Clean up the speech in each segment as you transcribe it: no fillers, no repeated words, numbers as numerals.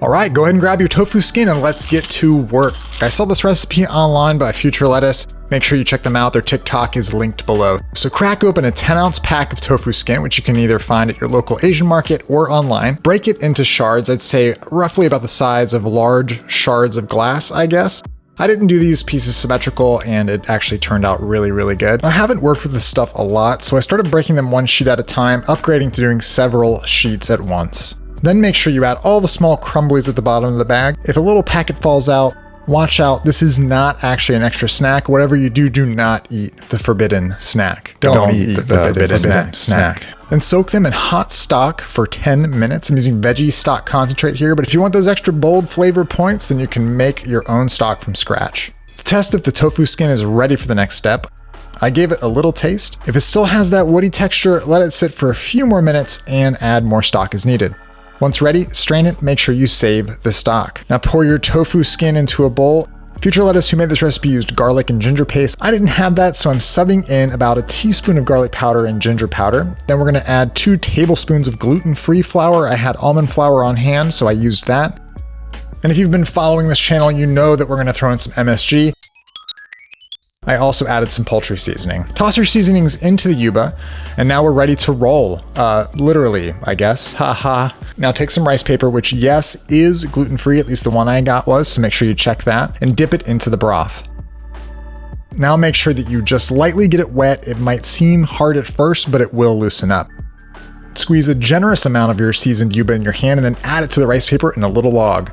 All right, go ahead and grab your tofu skin and let's get to work. I saw this recipe online by Future Lettuce. Make sure you check them out. Their TikTok is linked below. So crack open a 10-ounce pack of tofu skin, which you can either find at your local Asian market or online. Break it into shards, I'd say roughly about the size of large shards of glass, I guess. I didn't do these pieces symmetrical and it actually turned out really, really good. I haven't worked with this stuff a lot, so I started breaking them one sheet at a time, upgrading to doing several sheets at once. Then make sure you add all the small crumblies at the bottom of the bag. If a little packet falls out, watch out. This is not actually an extra snack. Whatever you do, do not eat the forbidden snack. Don't eat the forbidden snack. Then soak them in hot stock for 10 minutes. I'm using veggie stock concentrate here, but if you want those extra bold flavor points, then you can make your own stock from scratch. To test if the tofu skin is ready for the next step, I gave it a little taste. If it still has that woody texture, let it sit for a few more minutes and add more stock as needed. Once ready, strain it, make sure you save the stock. Now pour your tofu skin into a bowl. Future Lettuce, who made this recipe, used garlic and ginger paste. I didn't have that, so I'm subbing in about a teaspoon of garlic powder and ginger powder. Then we're gonna add 2 tablespoons of gluten-free flour. I had almond flour on hand, so I used that. And if you've been following this channel, you know that we're gonna throw in some MSG. I also added some poultry seasoning. Toss your seasonings into the yuba, and now we're ready to roll. Literally, I guess. Haha. Now take some rice paper, which yes, is gluten-free, at least the one I got was, so make sure you check that, and dip it into the broth. Now make sure that you just lightly get it wet. It might seem hard at first, but it will loosen up. Squeeze a generous amount of your seasoned yuba in your hand, and then add it to the rice paper in a little log.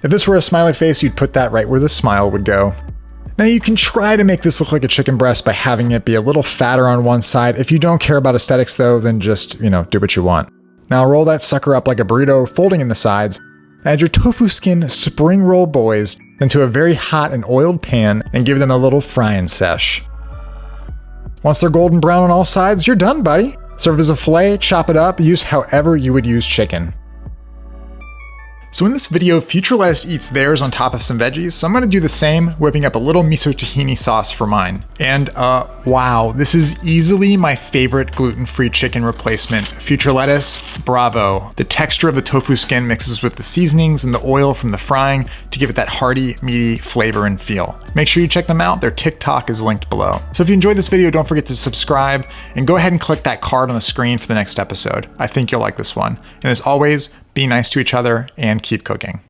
If this were a smiley face, you'd put that right where the smile would go. Now you can try to make this look like a chicken breast by having it be a little fatter on one side. If you don't care about aesthetics though, then just, do what you want. Now roll that sucker up like a burrito, folding in the sides. Add your tofu skin spring roll boys into a very hot and oiled pan and give them a little frying sesh. Once they're golden brown on all sides, you're done, buddy. Serve as a fillet, chop it up, use however you would use chicken. So in this video, Future Lettuce eats theirs on top of some veggies, so I'm gonna do the same, whipping up a little miso tahini sauce for mine. And wow, this is easily my favorite gluten-free chicken replacement. Future Lettuce, bravo. The texture of the tofu skin mixes with the seasonings and the oil from the frying to give it that hearty, meaty flavor and feel. Make sure you check them out, their TikTok is linked below. So if you enjoyed this video, don't forget to subscribe and go ahead and click that card on the screen for the next episode. I think you'll like this one. And as always, be nice to each other and keep cooking.